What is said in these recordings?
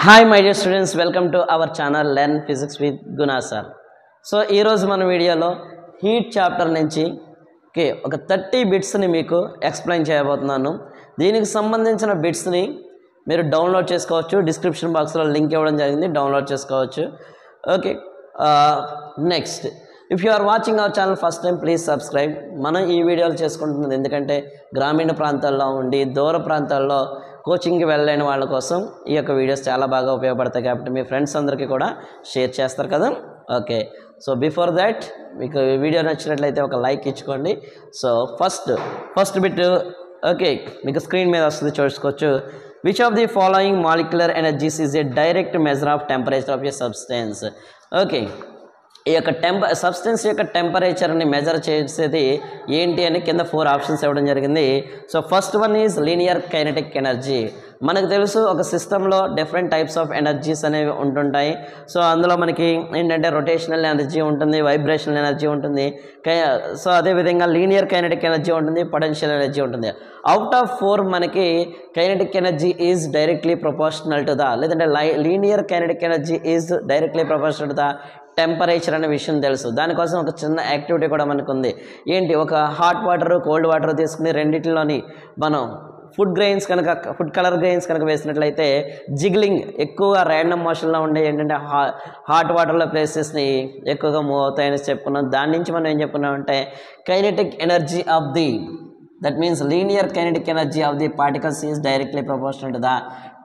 Hi my dear students, welcome to our channel learn physics with Guna sir. So ఈరోజు మన వీడియోలో heat chapter నుంచి ఒక 30 బిట్స్ని మీకు ఎక్స్ప్లెయిన్ చేయబోతున్నాను. దీనికి సంబంధించిన బిట్స్ని మీరు డౌన్లోడ్ చేసుకోవచ్చు. డిస్క్రిప్షన్ బాక్స్లో లింక్ ఇవ్వడం జరిగింది, డౌన్లోడ్ చేసుకోవచ్చు. Okay, next if you are watching our channel first time please subscribe. మనం ఈ వీడియోలు చేసుకుంటున్నది ఎందుకంటే గ్రామీణ ప్రాంతాల్లో ఉండి దూర ప్రాంతాల్లో కోచింగ్కి వెళ్ళలేని వాళ్ళ కోసం ఈ యొక్క వీడియోస్ చాలా బాగా ఉపయోగపడతాయి కాబట్టి మీ ఫ్రెండ్స్ అందరికీ కూడా షేర్ చేస్తారు కదా. ఓకే, సో బిఫోర్ దాట్ మీకు వీడియో నచ్చినట్లయితే ఒక లైక్ ఇచ్చుకోండి. సో ఫస్ట్ బిట్ ఓకే మీకు స్క్రీన్ మీద వస్తుంది, చూసుకోవచ్చు. Which of the following molecular energies is a direct measure of temperature of a substance. Okay, ఈ యొక్క సబ్స్టెన్స్ యొక్క టెంపరేచర్ని మెజర్ చేసేది ఏంటి అని కింద 4 ఆప్షన్స్ ఇవ్వడం జరిగింది. So first one is linear kinetic energy. మనకు తెలుసు ఒక సిస్టంలో డిఫరెంట్ టైప్స్ ఆఫ్ ఎనర్జీస్ అనేవి ఉంటుంటాయి. సో అందులో మనకి ఏంటంటే రొటేషనల్ ఎనర్జీ ఉంటుంది, వైబ్రేషనల్ ఎనర్జీ ఉంటుంది, సో అదేవిధంగా లీనియర్ కైనెటిక్ ఎనర్జీ ఉంటుంది, పొటెన్షియల్ ఎనర్జీ ఉంటుంది. అవుట్ ఆఫ్ 4 మనకి kinetic energy is directly proportional to the, లేదంటే linear kinetic energy is directly proportional to the temperature అనే విషయం తెలుసు. దానికోసం ఒక చిన్న యాక్టివిటీ కూడా మనకు ఉంది. ఏంటి, ఒక హాట్ వాటర్ కోల్డ్ వాటర్ తీసుకుని రెండింటిలోని మనం ఫుడ్ కలర్ గ్రెయిన్స్ కనుక వేసినట్లయితే జిగ్లింగ్ ఎక్కువగా ర్యాండమ్ మోషన్లో ఉండే ఏంటంటే హాట్ వాటర్లో ప్లేసెస్ని ఎక్కువగా మూవ్ అవుతాయని చెప్పుకున్నాం. దాని నుంచి మనం ఏం చెప్పుకున్నామంటే kinetic energy of the, that means linear kinetic energy of the particles is directly proportional to the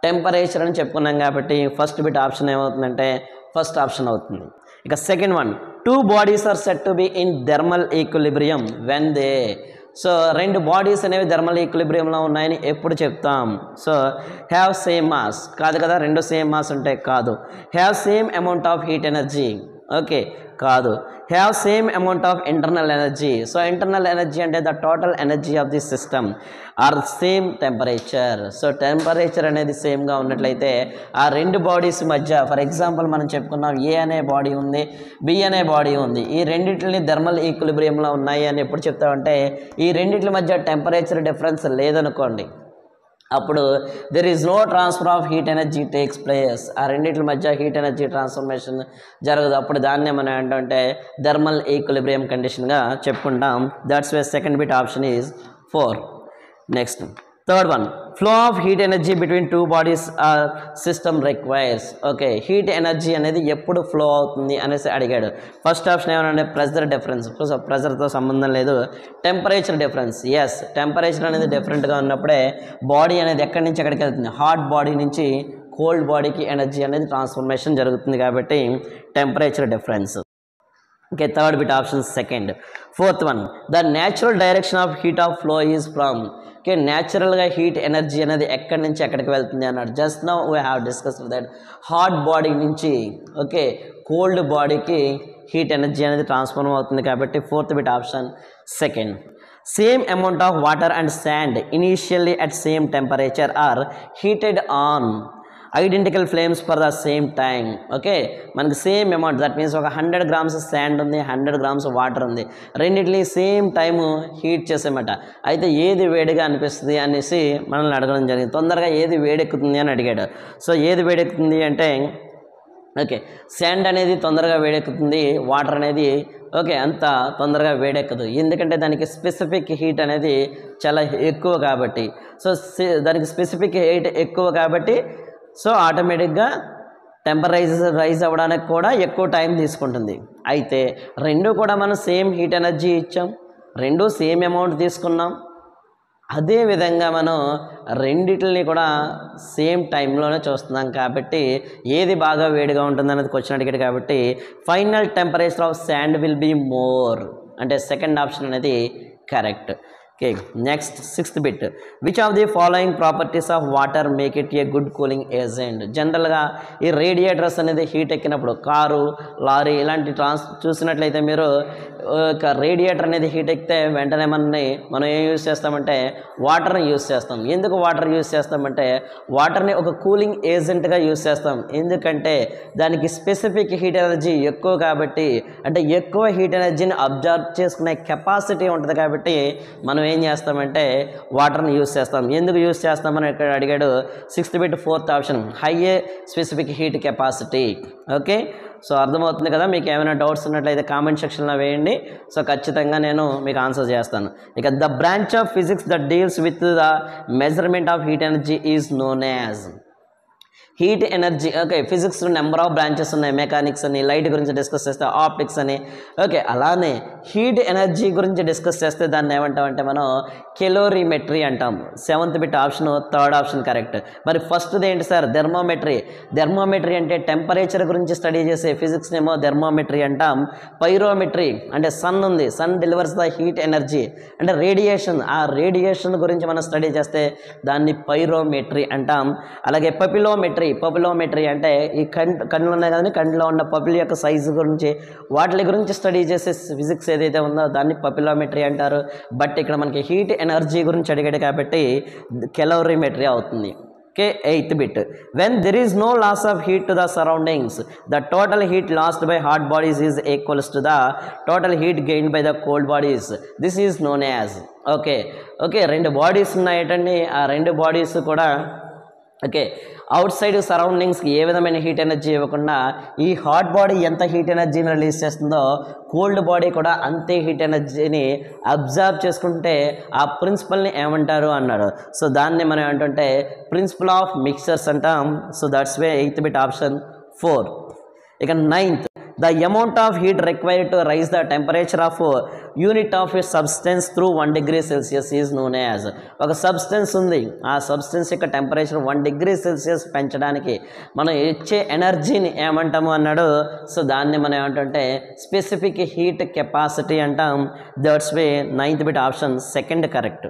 temperature అని చెప్పుకున్నాం. కాబట్టి ఫస్ట్ బిట్ ఆప్షన్ ఏమవుతుందంటే ఫస్ట్ ఆప్షన్ అవుతుంది. ఇక second one, 2 bodies are set to be in thermal equilibrium when they. So 2 bodies అనేవి thermal ఈక్విలిబ్రియంలో ఉన్నాయని ఎప్పుడు చెప్తాం? సో హ్యావ్ సేమ్ మాస్ కాదు కదా, 2 సేమ్ మాస్ ఉంటాయి కాదు. Have same amount of heat energy, okay కాదు. Have same amount of internal energy. So internal energy అంటే the total energy of the system are same temperature. So temperature అనేది సేమ్గా ఉన్నట్లయితే ఆ 2 బాడీస్ మధ్య, ఫర్ ఎగ్జాంపుల్ మనం చెప్పుకున్నాం ఏ అనే బాడీ ఉంది, బి అనే బాడీ ఉంది, ఈ రెండింటిని థర్మల్ ఈక్విలిబ్రియంలో ఉన్నాయి అని ఎప్పుడు చెప్తామంటే ఈ రెండింటి మధ్య టెంపరేచర్ డిఫరెన్స్ లేదనుకోండి, అప్పుడు there is no transfer of heat energy takes place. ఆ రెండింటి మధ్య హీట్ ఎనర్జీ ట్రాన్స్ఫర్మేషన్ జరగదు. అప్పుడు దాన్నే మనం ఏంటంటే థర్మల్ ఈక్విలిబ్రియం కండిషన్గా చెప్పుకుంటాం. That's way second bit option is 4. Next third one, flow of heat energy between 2 bodies system requires. Okay, heat energy అనేది ఎప్పుడు ఫ్లో అవుతుంది అనేసి అడిగాడు. ఫస్ట్ ఆప్షన్ ఏమన్నా ప్రెజర్ డిఫరెన్స్. సో ప్రెజర్తో సంబంధం లేదు. టెంపరేచర్ డిఫరెన్స్, ఎస్ టెంపరేచర్ అనేది డిఫరెంట్గా ఉన్నప్పుడే బాడీ అనేది ఎక్కడి నుంచి ఎక్కడికి వెళ్తుంది, హాట్ బాడీ నుంచి కోల్డ్ బాడీకి ఎనర్జీ అనేది ట్రాన్స్ఫర్మేషన్ జరుగుతుంది కాబట్టి temperature difference. Okay, third bit option second. Fourth one, the natural direction of heat of flow is from. Okay, న్యాచురల్గా హీట్ ఎనర్జీ అనేది ఎక్కడి నుంచి ఎక్కడికి వెళ్తుంది అన్నాడు. Just now we have discussed that hot body నుంచి ఓకే కోల్డ్ బాడీకి heat energy అనేది ట్రాన్స్ఫార్మ్ అవుతుంది కాబట్టి fourth bit option second. Same amount of water and sand initially at same temperature are heated on identical flames for the same time. Okay, మనకి same amount, that means ఒక 100 grams sand ఉంది, 100 grams water ఉంది, రెండింటిని same time heat చేసేమాట. అయితే ఏది వేడిగా అనిపిస్తుంది అనేసి మనల్ని అడగడం జరిగింది. తొందరగా ఏది వేడెక్కుతుంది అని అడిగాడు. సో ఏది వేడెక్కుతుంది అంటే ఓకే శాండ్ అనేది తొందరగా వేడెక్కుతుంది, వాటర్ అనేది ఓకే అంత తొందరగా వేడెక్కదు. ఎందుకంటే దానికి స్పెసిఫిక్ హీట్ అనేది చాలా ఎక్కువ కాబట్టి. సో దానికి స్పెసిఫిక్ హీట్ ఎక్కువ కాబట్టి సో ఆటోమేటిక్గా టెంపరేచర్ రైజ్ అవ్వడానికి కూడా ఎక్కువ టైం తీసుకుంటుంది. అయితే 2 కూడా మనం సేమ్ హీట్ ఎనర్జీ ఇచ్చాం, 2 సేమ్ అమౌంట్ తీసుకున్నాం. అదేవిధంగా మనం రెండిటిని కూడా సేమ్ టైంలోనే చూస్తున్నాం కాబట్టి ఏది బాగా వేడిగా ఉంటుంది అనేది క్వశ్చన్ అడిగాడు కాబట్టి final temperature of sand will be more అంటే సెకండ్ ఆప్షన్ అనేది correct. Okay, next 6th bit, which of the following properties of water make it a good cooling agent. జనరల్గా ఈ రేడియేటర్స్ అనేది హీట్ ఎక్కినప్పుడు కారు లారీ ఇలాంటి చూసినట్లయితే మీరు radiator అనేది హీట్ ఎక్కితే వెంటనే మనం ఏం యూజ్ చేస్తామంటే వాటర్ని యూజ్ చేస్తాం. ఎందుకు వాటర్ యూజ్ చేస్తామంటే వాటర్ని ఒక కూలింగ్ ఏజెంట్గా యూజ్ చేస్తాం. ఎందుకంటే దానికి స్పెసిఫిక్ హీట్ ఎనర్జీ ఎక్కువ కాబట్టి, అంటే ఎక్కువ హీట్ ఎనర్జీని అబ్జర్వ్ చేసుకునే కెపాసిటీ ఉంటుంది కాబట్టి మనం ఏం చేస్తామంటే వాటర్ని యూస్ చేస్తాం. ఎందుకు యూస్ చేస్తామని ఇక్కడ అడిగాడు. 6th bit 4th option high specific heat capacity. Okay, so అర్థమవుతుంది కదా. మీకు ఏమైనా డౌట్స్ ఉన్నట్లయితే కామెంట్ సెక్షన్లో వేయండి. సో ఖచ్చితంగా నేను మీకు ఆన్సర్ చేస్తాను. ఇక the branch of physics that deals with the measurement of heat energy is known as heat energy. Okay, physics number of branches ఉన్నాయి. మెకానిక్స్ అని, లైట్ గురించి డిస్కస్ చేస్తే ఆప్టిక్స్ అని. ఓకే, అలానే హీట్ ఎనర్జీ గురించి డిస్కస్ చేస్తే దాన్ని ఏమంటామంటే మనం కెలోరీమెట్రీ అంటాం. 7th bit option 3rd option correct. మరి ఫస్ట్ది ఏంటి సార్? థెర్మోమెట్రీ. థెర్మోమెట్రీ అంటే టెంపరేచర్ గురించి స్టడీ చేసే ఫిజిక్స్ ఏమో థెర్మోమెట్రీ అంటాం. పైరోమెట్రీ అంటే సన్ ఉంది, sun delivers the heat energy అంటే రేడియేషన్, ఆ రేడియేషన్ గురించి మనం స్టడీ చేస్తే దాన్ని పైరోమెట్రీ అంటాం. అలాగే పపిలోమెట్రీ అంటే ఈ కళ్ళు ఉన్నాయి కదండి, కళ్ళలో ఉన్న పపిల్ యొక్క సైజు గురించి వాటి గురించి స్టడీ చేసే ఫిజిక్స్ ఏదైతే ఉందో దాన్ని పపిలోమెట్రీ అంటారు. బట్ ఇక్కడ మనకి హీట్ ఎనర్జీ గురించి అడిగాడు కాబట్టి కెలోరీమెట్రీ అవుతుంది. Okay, 8th bit when there is no loss of heat to the surroundings the total heat lost by hot bodies is equals to the total heat gain by the cold bodies. This is known as. Okay, 2 bodies ఉన్నాయటండి. ఆ 2 bodies కూడా okay outside సరౌండింగ్స్కి ఏ విధమైన heat energy ఇవ్వకుండా ఈ hot body ఎంత heat ఎనర్జీని రిలీజ్ చేస్తుందో కోల్డ్ బాడీ కూడా అంతే హీట్ ఎనర్జీని అబ్జర్వ్ చేసుకుంటే ఆ ప్రిన్సిపల్ని ఏమంటారు అన్నాడు. సో దాన్ని మనం ఏమంటుంటే ప్రిన్సిపల్ ఆఫ్ మిక్సర్స్ అంటాం. So that's way 8th bit option 4. ఇక 9th the amount of heat required to raise the temperature of unit of a substance through 1 degree Celsius is known as. ఒక substance ఉంది, ఆ substance యొక్క temperature 1 degree Celsius పెంచడానికి మనం ఇచ్చే ఎనర్జీని ఏమంటాము అన్నాడు. సో దాన్ని మనం ఏమంటుంటే స్పెసిఫిక్ హీట్ కెపాసిటీ అంటాం. That's way 9th bit option 2nd correct.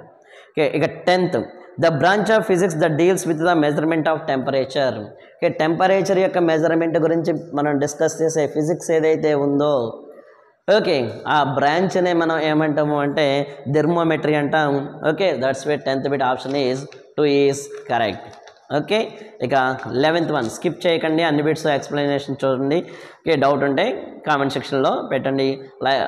Okay, ఇక 10th the branch of physics that deals with the measurement of temperature. Okay, temperature యొక్క మెజర్మెంట్ గురించి మనం డిస్కస్ చేసే ఫిజిక్స్ ఏదైతే ఉందో ఓకే ఆ బ్రాంచ్నే మనం ఏమంటాము అంటే థెర్మోమెట్రీ అంటాం. Okay, that's way 10th bit option is 2 is correct. Okay, ఇక 11th వన్ స్కిప్ చేయకండి, అన్ని బిట్స్ ఎక్స్ప్లెనేషన్ చూడండి. ఓకే, డౌట్ ఉంటే కామెంట్ సెక్షన్లో పెట్టండి.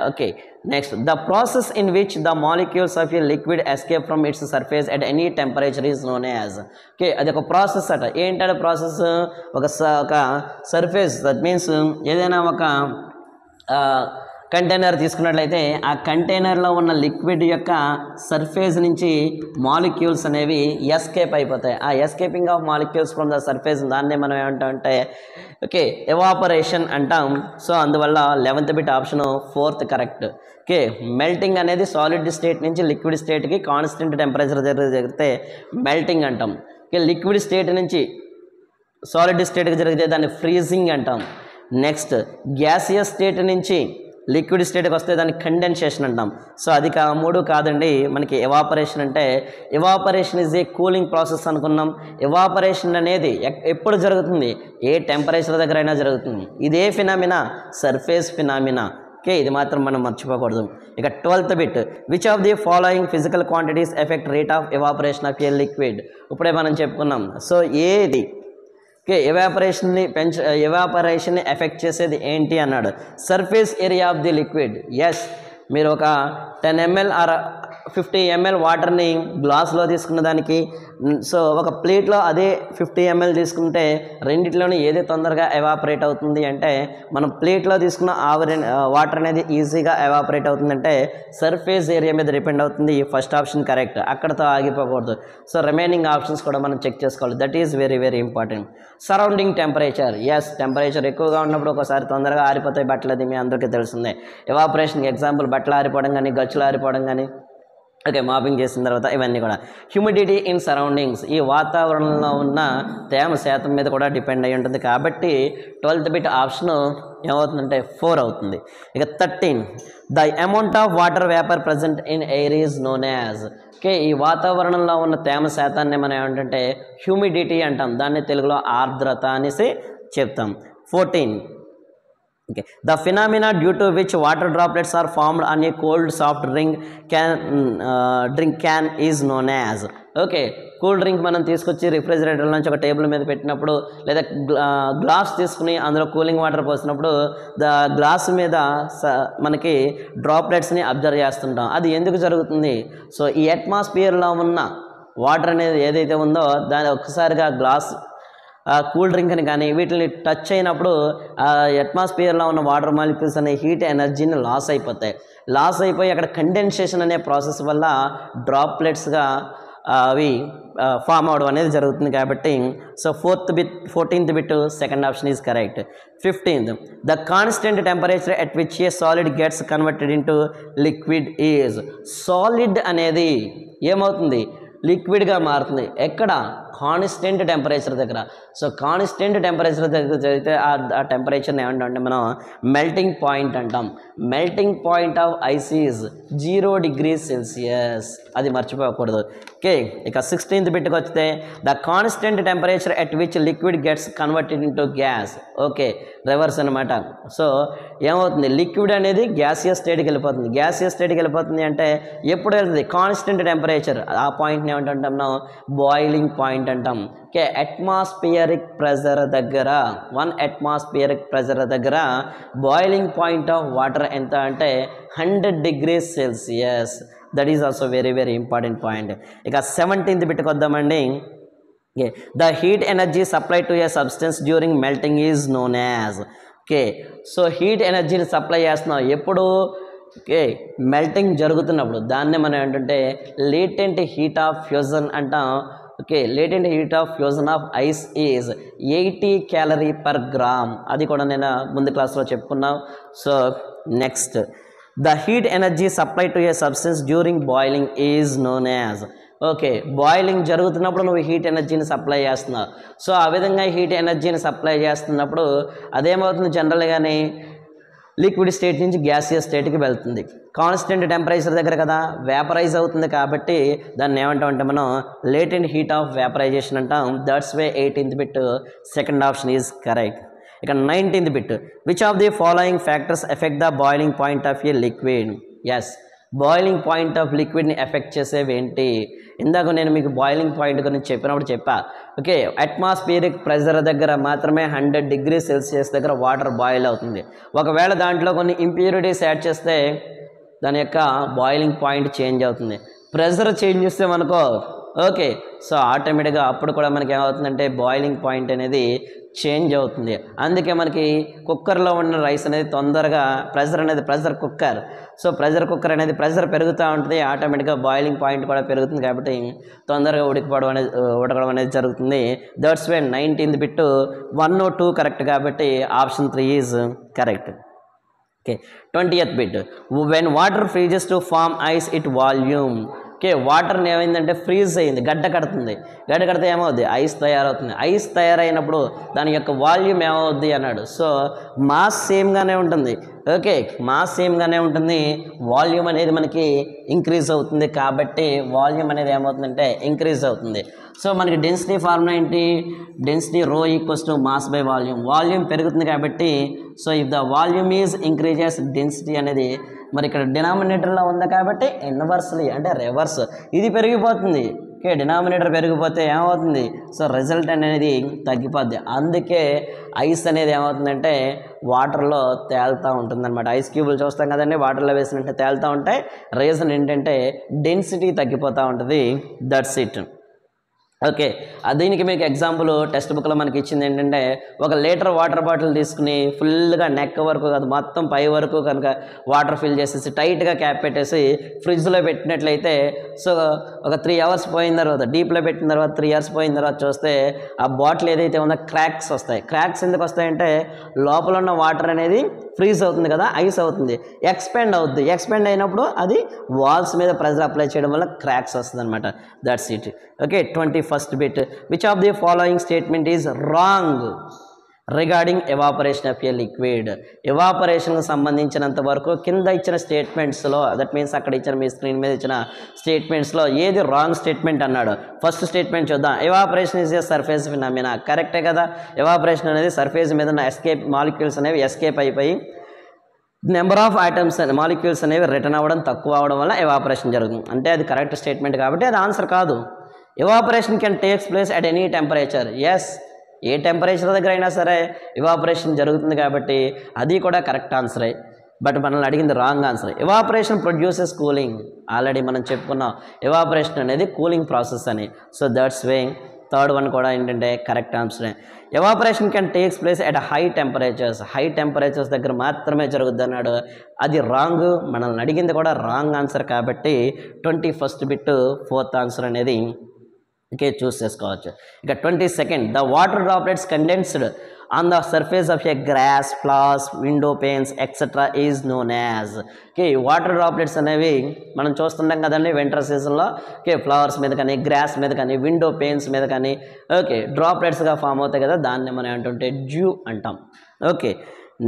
Okay, next the process in which the molecules of a liquid escape from it's surface at any temperature is known as. Okay, అది ఒక process అట. ఏంటంటే ప్రాసెస్ ఒక సర్ఫేస్, దట్ మీన్స్ ఏదైనా ఒక కంటైనర్ తీసుకున్నట్లయితే ఆ కంటైనర్లో ఉన్న లిక్విడ్ యొక్క సర్ఫేస్ నుంచి మాలిక్యూల్స్ అనేవి ఎస్కేప్ అయిపోతాయి. ఆ escaping of molecules from the surface దాన్నే మనం ఏమంటామంటే ఓకే ఎవాపరేషన్ అంటాం. సో అందువల్ల 11th bit option 4th correct. Okay, melting అనేది సాలిడ్ స్టేట్ నుంచి లిక్విడ్ స్టేట్కి కాన్స్టెంట్ టెంపరేచర్ జరిగితే మెల్టింగ్ అంటాం. ఓకే, లిక్విడ్ స్టేట్ నుంచి సాలిడ్ స్టేట్కి జరిగితే దాన్ని ఫ్రీజింగ్ అంటాం. నెక్స్ట్ గ్యాసియస్ స్టేట్ నుంచి లిక్విడ్ స్టేట్కి వస్తే దాన్ని కండెన్సేషన్ అంటాం. సో అది 3 కాదండి, మనకి ఎవాపరేషన్ అంటే evaporation is a cooling process అనుకున్నాం. ఎవాపరేషన్ అనేది ఎప్పుడు జరుగుతుంది? ఏ టెంపరేచర్ దగ్గర అయినా జరుగుతుంది. ఇదే ఫినామినా సర్ఫేస్ ఫినామినా. ఓకే, ఇది మాత్రం మనం మర్చిపోకూడదు. ఇక 12th bit which of the following physical quantities effect rate of evaporation of a liquid. ఇప్పుడే మనం చెప్పుకున్నాం. సో ఏది ఓకే ఎవాపరేషన్ని ఎఫెక్ట్ చేసేది ఏంటి అన్నాడు. Surface area of the liquid. Yes, మీరు ఒక 10 ml ఆర్ 50 ml వాటర్ని గ్లాస్లో తీసుకున్న దానికి సో ఒక ప్లేట్లో అదే 50 ml తీసుకుంటే రెండిట్లోనే ఏది తొందరగా ఎవాపరేట్ అవుతుంది అంటే మనం ప్లేట్లో తీసుకున్న వాటర్ అనేది ఈజీగా ఎవాపరేట్ అవుతుందంటే సర్ఫేస్ ఏరియా మీద డిపెండ్ అవుతుంది. ఫస్ట్ ఆప్షన్ కరెక్ట్, అక్కడతో ఆగిపోకూడదు. సో రిమైనింగ్ ఆప్షన్స్ కూడా మనం చెక్ చేసుకోవాలి. That is very very important. Surrounding temperature. Yes, temperature ఎక్కువగా ఉన్నప్పుడు ఒకసారి తొందరగా ఆరిపోతాయి బట్టలు, అది మీ అందరికీ తెలిసిందే. ఎవాపరేషన్కి ఎగ్జాంపుల్ బట్టలు ఆరిపోవడం కానీ, గచ్చులు ఆరిపోవడం కానీ, ఓకే మాపింగ్ చేసిన తర్వాత ఇవన్నీ కూడా. హ్యూమిడిటీ ఇన్ సరౌండింగ్స్, ఈ వాతావరణంలో ఉన్న తేమ శాతం మీద కూడా డిపెండ్ అయి ఉంటుంది. కాబట్టి 12th బిట్ ఆప్షన్ ఏమవుతుందంటే 4 అవుతుంది. ఇక 13 the amount of water vapour present in air is known as. Okay, ఈ వాతావరణంలో ఉన్న తేమ శాతాన్ని మనం ఏమంటే హ్యూమిడిటీ అంటాం. దాన్ని తెలుగులో ఆర్ద్రత అనేసి చెప్తాం. 14 okay the phenomena due to which water droplets are formed on a cold soft drink can is known as. Okay, cool drink మనం తీసుకొచ్చి రిఫ్రిజిరేటర్ నుంచి ఒక టేబుల్ మీద పెట్టినప్పుడు లేదా గ్లాస్ తీసుకుని అందులో కూలింగ్ వాటర్ పోసినప్పుడు గ్లాస్ మీద మనకి డ్రాప్లెట్స్ని అబ్జర్వ్ చేస్తుంటాం. అది ఎందుకు జరుగుతుంది? సో ఈ అట్మాస్ఫియర్లో ఉన్న వాటర్ అనేది ఏదైతే ఉందో దాని ఒక్కసారిగా గ్లాస్ కూల్ డ్రింక్ అని కానీ వీటిని టచ్ అయినప్పుడు అట్మాస్ఫియర్లో ఉన్న వాటర్ మాలిక్యూల్స్ అనే హీట్ ఎనర్జీని లాస్ అయిపోయి అక్కడ కండెన్సేషన్ అనే ప్రాసెస్ వల్ల డ్రాప్లెట్స్గా అవి ఫామ్ అవడం అనేది జరుగుతుంది. కాబట్టి so 14th bit second option is correct. 15th, the constant temperature at which a solid gets converted into liquid is. Solid అనేది ఏమవుతుంది? లిక్విడ్గా మారుతుంది. ఎక్కడ? కాన్స్టెంట్ టెంపరేచర్ దగ్గర. సో కాన్స్టెంట్ టెంపరేచర్ దగ్గర జరిగితే ఆ టెంపరేచర్ని ఏమంటాం మనం మెల్టింగ్ పాయింట్ అంటాం. Melting point of ice is 0 degrees Celsius. అది మర్చిపోకూడదు. ఓకే, ఇక 16th బిట్కి వస్తే the constant temperature at which liquid gets converted into gas. Okay, reverse అనమాట. సో ఏమవుతుంది? లిక్విడ్ అనేది గ్యాసియస్ స్టేట్కి వెళ్ళిపోతుంది. గ్యాసియస్ స్టేట్కి వెళ్ళిపోతుంది అంటే ఎప్పుడు వెళ్తుంది? Constant temperature. ఆ పాయింట్ని ఏమంటాం మనం బాయిలింగ్ పాయింట్ అంటాం. ఓకే, అట్మాస్ఫియరిక్ ప్రెజర్ దగ్గర 1 atmospheric ప్రెజర్ దగ్గర బాయిలింగ్ పాయింట్ ఆఫ్ వాటర్ ఎంత అంటే 100 degrees Celsius. That is also very very important point. ఇక 17th బిట్కి వద్దామండి. Okay, the heat energy supply to A substance during melting is known as. Okay, so heat ఎనర్జీని supply చేస్తున్నాం ఎప్పుడు? Okay, melting జరుగుతున్నప్పుడు. దాన్నే మనం ఏంటంటే లేటెంట్ హీట్ ఆఫ్ ఫ్యూజన్ అంటాం. Okay, latent heat of fusion of ice is 80 calorie/gram. అది కూడా నేను ముందు క్లాస్లో చెప్పుకున్నాం. So next, the heat energy supply to A substance during boiling is known as. Okay, boiling జరుగుతున్నప్పుడు నువ్వు హీట్ ఎనర్జీని సప్లై చేస్తున్నావు. సో ఆ విధంగా హీట్ ఎనర్జీని సప్లై చేస్తున్నప్పుడు అదేమవుతుంది? జనరల్గానే లిక్విడ్ స్టేట్ నుంచి గ్యాసియస్ స్టేట్కి వెళ్తుంది. కాన్స్టెంట్ టెంపరేచర్ దగ్గర కదా వేపరైజ్ అవుతుంది. కాబట్టి దాన్ని ఏమంటాం అంటే మనం లేటెంట్ హీట్ ఆఫ్ వేపరైజేషన్ అంటాం. That's why 18th bit second option is correct. ఇక 19th bit, which of the following factors affect the boiling point of a liquid. Yes, boiling point of లిక్విడ్ని affect చేసేవి ఏంటి? ఇందాక నేను మీకు boiling point గురించి చెప్పా. ఓకే, అట్మాస్ఫియరిక్ ప్రెజర్ దగ్గర మాత్రమే 100 degrees Celsius దగ్గర వాటర్ బాయిల్ అవుతుంది. ఒకవేళ దాంట్లో కొన్ని ఇంప్యూరిటీస్ యాడ్ చేస్తే దాని యొక్క బాయిలింగ్ పాయింట్ చేంజ్ అవుతుంది. ప్రెజర్ చేంజ్ చేస్తే మనకో ఓకే, సో ఆటోమేటిక్గా అప్పుడు కూడా మనకి ఏమవుతుందంటే బాయిలింగ్ పాయింట్ అనేది చేంజ్ అవుతుంది. అందుకే మనకి కుక్కర్లో ఉన్న రైస్ అనేది తొందరగా pressure cooker. So pressure cooker అనేది ప్రెజర్ పెరుగుతూ ఉంటుంది. ఆటోమేటిక్గా బాయిలింగ్ పాయింట్ కూడా పెరుగుతుంది. కాబట్టి తొందరగా ఉడకడం అనేది జరుగుతుంది. That's why 19th bit 1 or 2 correct. కాబట్టి option 3 is correct. Okay, 20th bit, when water freezes to form ice it volume. Okay, వాటర్ని ఏమైందంటే ఫ్రీజ్ అయింది, గడ్డ కడితే ఏమవుద్ది? ఐస్ తయారవుతుంది. ఐస్ తయారైనప్పుడు దాని యొక్క వాల్యూమ్ ఏమవుద్ది అన్నాడు. సో మాస్ సేమ్గానే ఉంటుంది. ఓకే, మాస్ సేమ్గానే ఉంటుంది. వాల్యూమ్ అనేది మనకి ఇంక్రీజ్ అవుతుంది. కాబట్టి వాల్యూమ్ అనేది ఏమవుతుందంటే ఇంక్రీజ్ అవుతుంది. సో మనకి డెన్సిటీ ఫార్ములా ఏంటి? Density rho equals to mass by volume. Volume పెరుగుతుంది కాబట్టి so if the volume is increases density అనేది మరి ఇక్కడ డినామినేటర్లో ఉంది కాబట్టి ఇన్వర్స్లీ అంటే రివర్స్ ఇది పెరిగిపోతుంది. ఓకే, డినామినేటర్ పెరిగిపోతే ఏమవుతుంది? సో రిజల్ట్ అనేది తగ్గిపోద్ది. అందుకే ఐస్ అనేది ఏమవుతుందంటే వాటర్లో తేలుతూ ఉంటుందన్నమాట. ఐస్ క్యూబులు చూస్తాం కదండి, వాటర్లో వేసినట్టు తేలుతూ ఉంటాయి. రీజన్ ఏంటంటే డెన్సిటీ తగ్గిపోతూ ఉంటుంది. That's it. ఓకే, దీనికి మీకు ఎగ్జాంపుల్ టెక్స్ట్ బుక్లో మనకి ఇచ్చింది ఏంటంటే 1 లీటర్ వాటర్ బాటిల్ తీసుకుని ఫుల్గా నెక్ వరకు కాదు మొత్తం పై వరకు కనుక వాటర్ ఫిల్ చేసేసి టైట్గా క్యాప్ పెట్టేసి ఫ్రిడ్జ్లో పెట్టినట్లయితే సో ఒక 3 hours పోయిన తర్వాత డీప్లో పెట్టిన తర్వాత 3 hours పోయిన తర్వాత చూస్తే ఆ బాటిల్ ఏదైతే ఉందో క్రాక్స్ వస్తాయి. క్రాక్స్ ఎందుకు వస్తాయంటే లోపల ఉన్న వాటర్ అనేది ఫ్రీజ్ అవుతుంది కదా, ఐస్ అవుతుంది, ఎక్స్పాండ్ అవుతుంది. ఎక్స్పాండ్ అయినప్పుడు అది వాల్స్ మీద ప్రెజర్ అప్లై చేయడం వల్ల క్రాక్స్ వస్తుంది అనమాట. That's it. Okay, 21st bit, which of the following statement is wrong regarding evaporation of a liquid. ఎవాపరేషన్కి సంబంధించినంత వరకు కింద ఇచ్చిన స్టేట్మెంట్స్లో దట్ మీన్స్ అక్కడ ఇచ్చిన మీ స్క్రీన్ మీద ఇచ్చిన స్టేట్మెంట్స్లో ఏది రాంగ్ స్టేట్మెంట్ అన్నాడు. ఫస్ట్ స్టేట్మెంట్ చూద్దాం. Evaporation is a surface phenomena. కరెక్టే కదా. ఎవాపరేషన్ అనేది సర్ఫేస్ మీద ఉన్న మాలిక్యూల్స్ అనేవి ఎస్కేప్ అయిపోయి నెంబర్ ఆఫ్ ఐటమ్స్ మాలిక్యూల్స్ అనేవి రిటర్న్ అవ్వడం తక్కువ అవడం వల్ల ఎవాపరేషన్ జరుగుతుంది. అంటే అది కరెక్ట్ స్టేట్మెంట్ కాబట్టి అది ఆన్సర్ కాదు. Evaporation can takes place at any temperature. Yes, ఏ టెంపరేచర్ దగ్గర అయినా సరే ఎవాపరేషన్ జరుగుతుంది కాబట్టి అది కూడా కరెక్ట్ ఆన్సరే. బట్ మనల్ని అడిగింది wrong answer. Evaporation produces cooling. Already మనం చెప్పుకున్నాం ఎవాపరేషన్ అనేది కూలింగ్ ప్రాసెస్ అని. So that's why third one కూడా ఏంటంటే కరెక్ట్ ఆన్సరే. Evaporation can takes place at high temperatures. High temperatures దగ్గర మాత్రమే జరుగుద్ది అన్నాడు. అది రాంగ్. మనల్ని అడిగింది కూడా రాంగ్ ఆన్సర్ కాబట్టి 21st బిట్ ఫోర్త్ ఆన్సర్ అనేది ఓకే చూస్ చేసుకోవచ్చు. ఇక 22nd, the water droplets condensed on the surface of a grass, flowers, window panes etcetera is known as. Okay, water droplets అనేవి మనం చూస్తుంటాం కదండి వింటర్ సీజన్లో. ఓకే, ఫ్లవర్స్ మీద కానీ, గ్రాస్ మీద కానీ, విండో పెయిన్స్ మీద కానీ ఓకే డ్రాప్లెట్స్గా ఫామ్ అవుతాయి కదా, దాన్ని మనం ఏంటంటే డ్యూ అంటాం. Okay,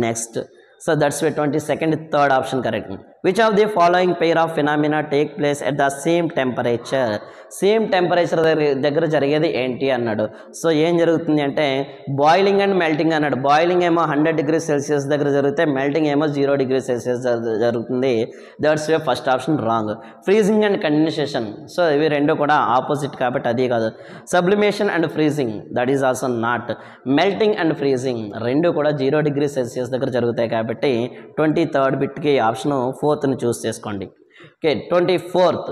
next. So that's way 22nd, third option correct. Which of the following pair of phenomena take place at the same temperature. Same temperature దగ్గర జరిగేది ఏంటి అన్నాడు. సో ఏం జరుగుతుంది అంటే బాయిలింగ్ అండ్ మెల్టింగ్ అన్నాడు. బాయిలింగ్ ఏమో 100 degrees Celsius దగ్గర జరిగితే మెల్టింగ్ ఏమో 0 degrees Celsius జరుగుతుంది. That's way first option wrong. Freezing and condensation. So ఇవి రెండు కూడా ఆపోజిట్ కాబట్టి అది కాదు. Sublimation and freezing, that is also not. Melting and freezing రెండు కూడా 0 degrees Celsius దగ్గర జరుగుతాయి కాబట్టి 23rd బిట్కి ఆప్షన్ 4th చూస్ చేసుకోండి. Okay, 24th.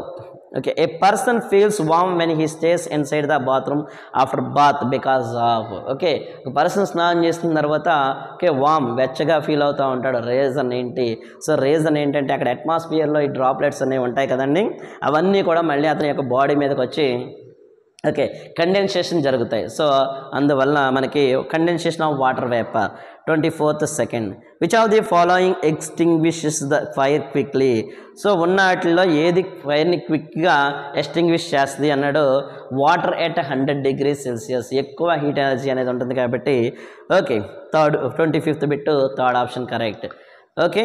Okay, a person feels warm when he stays inside the bathroom after bath because of. Okay, ఒక person స్నానం చేసిన తర్వాత ఓకే వార్మ్ వెచ్చగా ఫీల్ అవుతూ ఉంటాడు. రీజన్ ఏంటి? సో రీజన్ ఏంటంటే అక్కడ అట్మాస్ఫియర్లో ఈ డ్రాప్లెట్స్ అనేవి ఉంటాయి కదండి, అవన్నీ కూడా మళ్ళీ అతని యొక్క బాడీ మీదకి వచ్చి ఓకే కండెన్సేషన్ జరుగుతాయి. సో అందువల్ల మనకి condensation of water vapour. 24th second, which of the following ఎక్స్టింగ్విషెస్ the fire quickly. So ఉన్న వాటిల్లో ఏది ఫైర్ని క్విక్గా ఎక్స్టింగ్విష్ చేస్తుంది అన్నాడు. Water at 100 degrees Celsius. ఎక్కువ హీట్ ఎనర్జీ అనేది ఉంటుంది కాబట్టి okay 25th bit third option correct. Okay,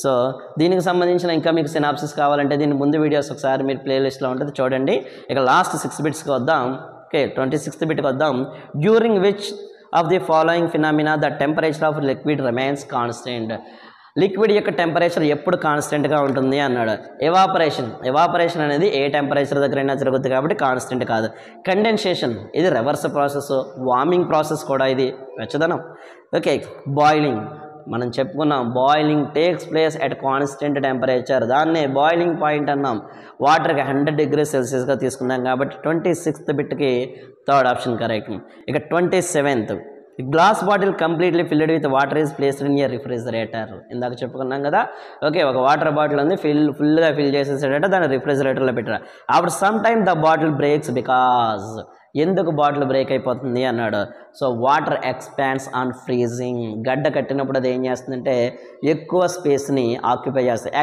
so దీనికి సంబంధించిన ఇంకా మీకు సినాప్సిస్ కావాలంటే దీని ముందు వీడియోస్ ఒకసారి మీరు ప్లేలిస్ట్లో ఉంటుంది చూడండి. ఇక లాస్ట్ 6 బిట్స్కి వద్దాం. ఓకే, 26th బిట్కి వద్దాం. During which of the following phenomena the temperature of liquid remains constant. Liquid యొక్క టెంపరేచర్ ఎప్పుడు కాన్స్టెంట్గా ఉంటుంది అన్నాడు. ఎవాపరేషన్ అనేది ఏ టెంపరేచర్ దగ్గరైనా జరుగుతుంది కాబట్టి కాన్స్టెంట్ కాదు. కండెన్సేషన్ ఇది రివర్స్ ప్రాసెస్. వార్మింగ్ ప్రాసెస్ కూడా ఇది వెచ్చదనం. ఓకే, బాయిలింగ్ మనం చెప్పుకున్నాం. Boiling takes place at constant temperature, దాన్నే బాయిలింగ్ పాయింట్ అన్నాం. వాటర్కి 100 degrees Celsiusగా తీసుకున్నాం కాబట్టి 26th బిట్కి థర్డ్ ఆప్షన్ కరెక్ట్. ఇక 27th, glass bottle completely filled with water is placed in a refrigerator. ఇందాక చెప్పుకున్నాం కదా. ఓకే, ఒక వాటర్ బాటిల్ ఉంది ఫుల్గా ఫిల్ చేసేసాడట, దాన్ని రిఫ్రిజిరేటర్లో పెట్టారు. After some time the bottle breaks because. ఎందుకు బాటిల్ బ్రేక్ అయిపోతుంది అన్నాడు. So water expands on freezing. గడ్డ కట్టినప్పుడు అది ఏం చేస్తుందంటే ఎక్కువ స్పేస్ని ఆక్యుపై చేస్తుంది,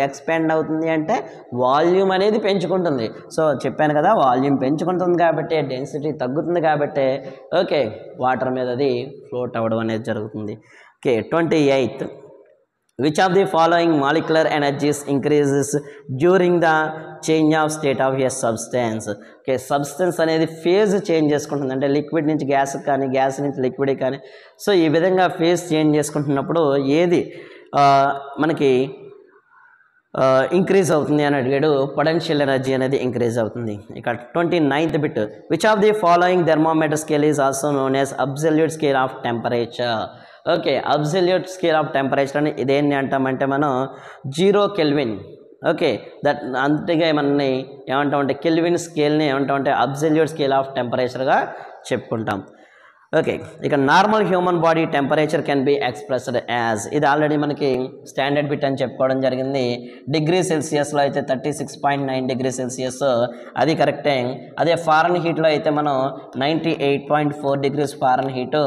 ఎక్స్పాండ్ అవుతుంది అంటే వాల్యూమ్ అనేది పెంచుకుంటుంది. సో చెప్పాను కదా, వాల్యూమ్ పెంచుకుంటుంది కాబట్టి డెన్సిటీ తగ్గుతుంది కాబట్టి ఓకే వాటర్ మీద అది ఫ్లోట్ అవ్వడం అనేది జరుగుతుంది. Okay, 28th, which of the following molecular energies increases during the change of state of a substance. Okay, substance అనేది ఫేజ్ చేంజ్ చేసుకుంటుంది, అంటే లిక్విడ్ నుంచి గ్యాస్ కానీ, గ్యాస్ నుంచి లిక్విడ్ కానీ. సో ఈ విధంగా ఫేజ్ చేంజ్ చేసుకుంటున్నప్పుడు ఏది మనకి ఇంక్రీజ్ అవుతుంది అని అడిగాడు. పొటెన్షియల్ ఎనర్జీ అనేది ఇంక్రీజ్ అవుతుంది. ఇక 29th bit, which of the following thermometer scale is also known as absolute scale of temperature. Okay, absolute scale of temperature అని ఇదేంటి అంటామంటే మనం 0 Kelvin. ఓకే, దట్ అంతగా మనల్ని ఏమంటామంటే కెల్విన్ స్కేల్ని ఏమంటామంటే అబ్సల్యూట్ స్కేల్ ఆఫ్ టెంపరేచర్గా చెప్పుకుంటాం. ఓకే, ఇక normal human body temperature can be expressed as. ఇది ఆల్రెడీ మనకి స్టాండర్డ్ బిట్ అని చెప్పుకోవడం జరిగింది. డిగ్రీ సెల్సియస్లో అయితే 36.9 degrees Celsius, అది కరెక్టే. అదే ఫారెన్ హీట్లో అయితే మనం 98.4 degrees ఫారెన్ హీటు.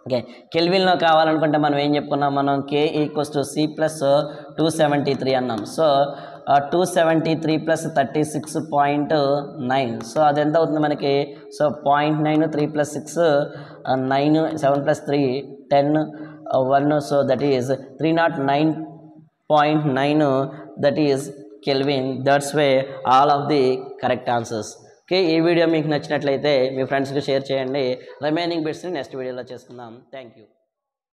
ఓకే, కెల్విన్లో కావాలనుకుంటే మనం ఏం చెప్పుకున్నాం, మనం K = C + 273 అన్నాం. సో 273 + 36.9. సో అది ఎంత అవుతుంది మనకి? So 0.9, 3 + 6 9, 7 + 3 10, 1. So that is 309.9, that is kelvin. That's way all of the correct answers. Okay, ఈ వీడియో మీకు నచ్చినట్లయితే మీ ఫ్రెండ్స్కి షేర్ చేయండి. రిమైనింగ్ బిట్స్ని నెక్స్ట్ వీడియోలో చేసుకుందాం. Thank you.